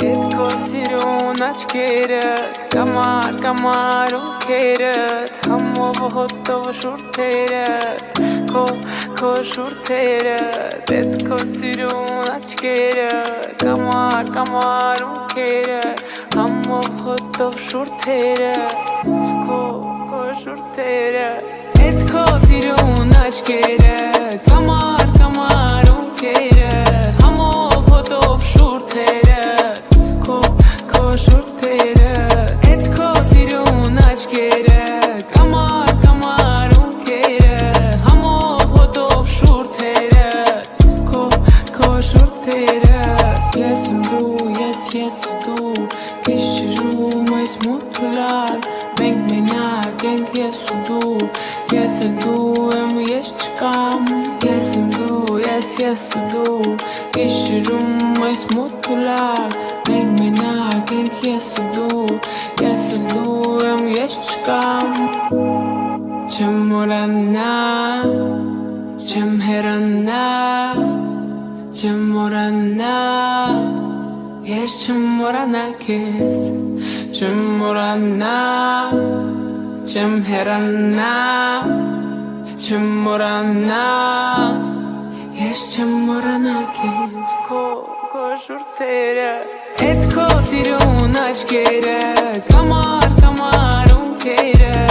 Հետ քո սիրուն աչքերդ Կամար ունքերդ Համով հոտով շուրթերդ Քո շուրթերդ Հետ քո սիրուն աչքերդ Կամար ունքերդ Համով հոտով շուրթերդ Քո շուրթերդ Հետ քո սիրուն աչքերդ Կամար ունքերդ Համով հոտով շուրթերդ Քո շուրթերդ Հետ քո սիրուն աչքերդ Կամար ունքերդ Համով հոտով շուրթերդ Քո շուրթերդ Ես եմ դու, ես դու Գիշերում այս մութուլար Մենք մենակ ենք ես ու դու Ես էլ դու եմ ես չկամ Ես եմ դու, ես ու դու Գիշերում այս մութուլար Մենք մենակ ենք ես ու դու Ես էլ դու եմ ես չկամ Չեմ մորանա Չեմ հեռանա Չեմ մորանա Ես չեմ մորանա քեզ Չեմ մորանա Չեմ հեռանա Չեմ մորանա Ես չեմ մորանա քեզ Քո շուրթերը Հետ քո սիրուն աչքերը Կամար ունքերը